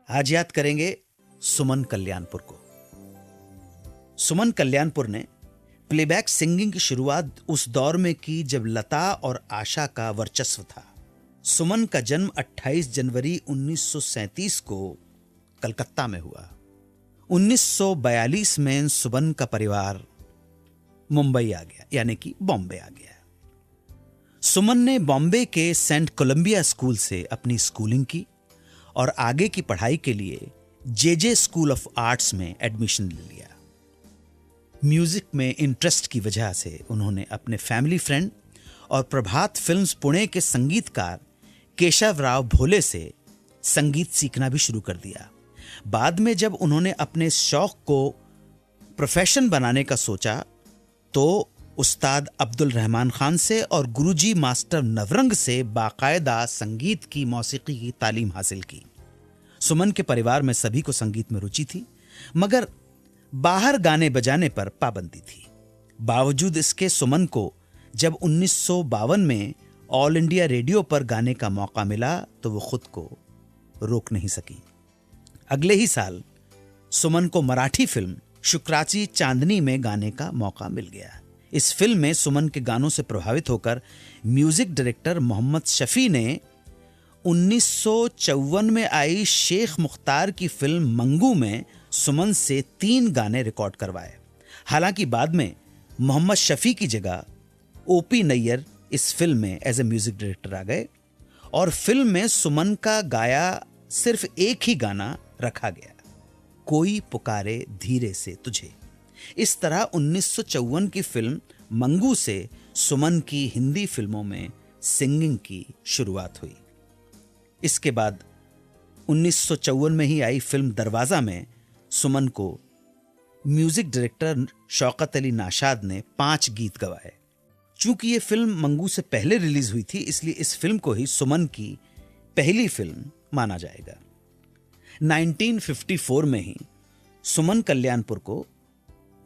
आज याद करेंगे सुमन कल्याणपुर को। सुमन कल्याणपुर ने प्लेबैक सिंगिंग की शुरुआत उस दौर में की जब लता और आशा का वर्चस्व था। सुमन का जन्म 28 जनवरी 1937 को कलकत्ता में हुआ। 1942 में सुमन का परिवार मुंबई आ गया, यानी कि बॉम्बे आ गया। सुमन ने बॉम्बे के सेंट कोलंबिया स्कूल से अपनी स्कूलिंग की और आगे की पढ़ाई के लिए जेजे स्कूल ऑफ आर्ट्स में एडमिशन ले लिया। म्यूजिक में इंटरेस्ट की वजह से उन्होंने अपने फैमिली फ्रेंड और प्रभात फिल्म्स पुणे के संगीतकार केशवराव भोले से संगीत सीखना भी शुरू कर दिया। बाद में जब उन्होंने अपने शौक को प्रोफेशन बनाने का सोचा तो उस्ताद अब्दुल रहमान खान से और गुरुजी मास्टर नवरंग से बाकायदा संगीत की मौसीकी की तालीम हासिल की। सुमन के परिवार में सभी को संगीत में रुचि थी, मगर बाहर गाने बजाने पर पाबंदी थी। बावजूद इसके सुमन को जब 1952 में ऑल इंडिया रेडियो पर गाने का मौका मिला तो वो खुद को रोक नहीं सकी। अगले ही साल सुमन को मराठी फिल्म शुक्राची चांदनी में गाने का मौका मिल गया। इस फिल्म में सुमन के गानों से प्रभावित होकर म्यूजिक डायरेक्टर मोहम्मद शफी ने 1954 में आई शेख मुख्तार की फिल्म मंगू में सुमन से 3 गाने रिकॉर्ड करवाए। हालांकि बाद में मोहम्मद शफी की जगह ओपी नैयर इस फिल्म में एज ए म्यूजिक डायरेक्टर आ गए और फिल्म में सुमन का गाया सिर्फ एक ही गाना रखा गया, कोई पुकारे धीरे से तुझे। इस तरह 1954 की फिल्म मंगू से सुमन की हिंदी फिल्मों में सिंगिंग की शुरुआत हुई। इसके बाद 1954 में ही आई फिल्म दरवाजा में सुमन को म्यूजिक डायरेक्टर शौकत अली नाशाद ने 5 गीत गवाए। चूंकि यह फिल्म मंगू से पहले रिलीज हुई थी, इसलिए इस फिल्म को ही सुमन की पहली फिल्म माना जाएगा। 1954 में ही सुमन कल्याणपुर को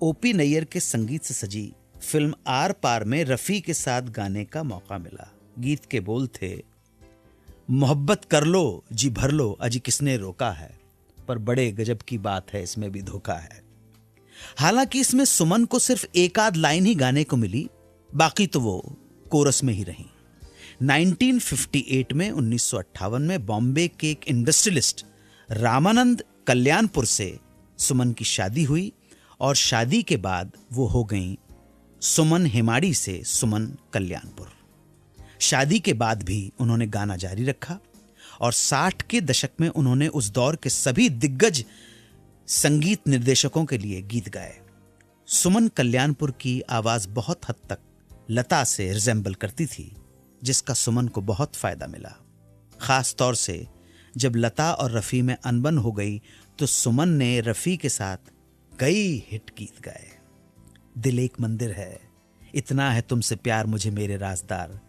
ओपी नैयर के संगीत से सजी फिल्म आर पार में रफी के साथ गाने का मौका मिला। गीत के बोल थे, मोहब्बत कर लो जी भर लो अजी किसने रोका है, पर बड़े गजब की बात है इसमें भी धोखा है। हालांकि इसमें सुमन को सिर्फ एक आध लाइन ही गाने को मिली, बाकी तो वो कोरस में ही रही। 1958 में 1958 में बॉम्बे के एक इंडस्ट्रियलिस्ट रामानंद कल्याणपुर से सुमन की शादी हुई और शादी के बाद वो हो गई सुमन हेमाड़ी से सुमन कल्याणपुर। शादी के बाद भी उन्होंने गाना जारी रखा और 60 के दशक में उन्होंने उस दौर के सभी दिग्गज संगीत निर्देशकों के लिए गीत गाए। सुमन कल्याणपुर की आवाज बहुत हद तक लता से रिजेंबल करती थी, जिसका सुमन को बहुत फायदा मिला। खास तौर से जब लता और रफ़ी में अनबन हो गई तो सुमन ने रफ़ी के साथ कई हिट गीत गाए। दिल एक मंदिर है, इतना है तुमसे प्यार मुझे मेरे राजदार,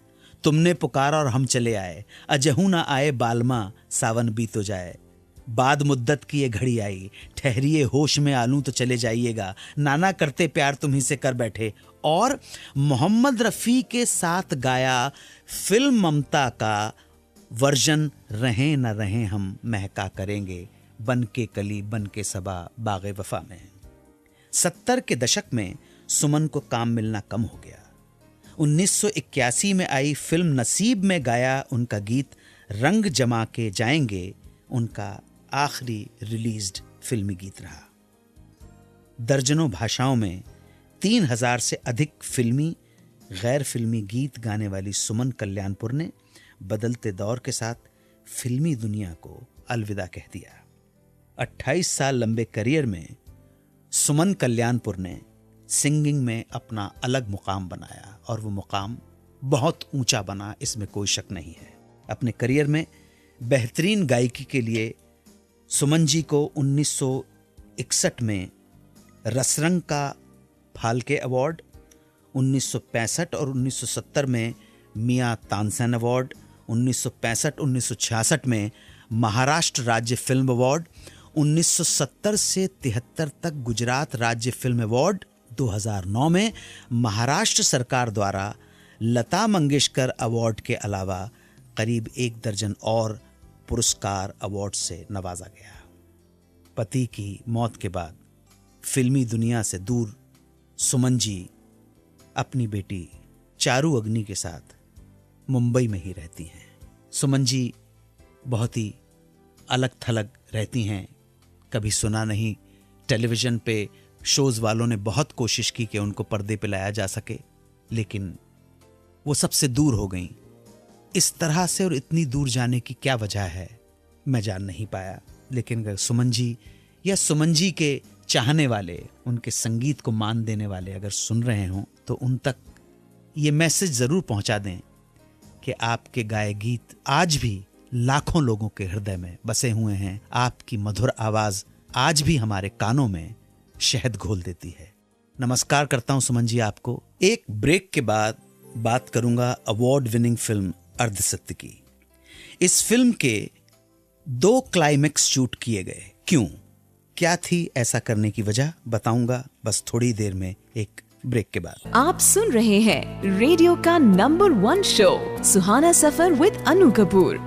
तुमने पुकारा और हम चले आए, अजहू ना आए बालमा सावन बीत हो जाए, बाद मुद्दत की ये घड़ी आई, ठहरिए होश में आलूं तो चले जाइएगा, नाना करते प्यार तुम्ही से कर बैठे। और मोहम्मद रफ़ी के साथ गाया फिल्म ममता का वर्जन रहें न रहें हम महका करेंगे, बन के कली बन के सबा बागे वफा में। 70 के दशक में सुमन को काम मिलना कम हो गया। 1981 में आई फिल्म नसीब में गाया उनका गीत रंग जमा के जाएंगे उनका आखिरी रिलीज्ड फिल्मी गीत रहा। दर्जनों भाषाओं में 3000 से अधिक फिल्मी गैर फिल्मी गीत गाने वाली सुमन कल्याणपुर ने बदलते दौर के साथ फिल्मी दुनिया को अलविदा कह दिया। 28 साल लंबे करियर में सुमन कल्याणपुर ने सिंगिंग में अपना अलग मुकाम बनाया और वो मुकाम बहुत ऊंचा बना, इसमें कोई शक नहीं है। अपने करियर में बेहतरीन गायकी के लिए सुमन जी को 1961 में रसरंग का फाल्के अवार्ड, 1965 और 1970 में मियां तानसेन अवार्ड, 1965-1966 में महाराष्ट्र राज्य फिल्म अवार्ड, 1970 से 73 तक गुजरात राज्य फिल्म अवार्ड, 2009 में महाराष्ट्र सरकार द्वारा लता मंगेशकर अवार्ड के अलावा करीब 1 दर्जन और पुरस्कार अवार्ड से नवाजा गया। पति की मौत के बाद फिल्मी दुनिया से दूर सुमन जी अपनी बेटी चारू अग्नि के साथ मुंबई में ही रहती हैं। सुमन जी बहुत ही अलग थलग रहती हैं। कभी सुना नहीं, टेलीविज़न पे शोज़ वालों ने बहुत कोशिश की कि उनको पर्दे पे लाया जा सके, लेकिन वो सबसे दूर हो गईं। इस तरह से और इतनी दूर जाने की क्या वजह है मैं जान नहीं पाया, लेकिन अगर सुमन जी या सुमन जी के चाहने वाले, उनके संगीत को मान देने वाले अगर सुन रहे हों तो उन तक ये मैसेज ज़रूर पहुंचा दें कि आपके गाए गीत आज भी लाखों लोगों के हृदय में बसे हुए हैं। आपकी मधुर आवाज़ आज भी हमारे कानों में शहद घोल देती है। नमस्कार करता हूं सुमन जी आपको। एक ब्रेक के बाद बात करूंगा अवार्ड विनिंग फिल्म अर्धसत्य की। इस फिल्म के 2 क्लाइमेक्स शूट किए गए। क्यों, क्या थी ऐसा करने की वजह, बताऊंगा बस थोड़ी देर में, एक ब्रेक के बाद। आप सुन रहे हैं रेडियो का number 1 show Suhana suffer with Anu Kapoor.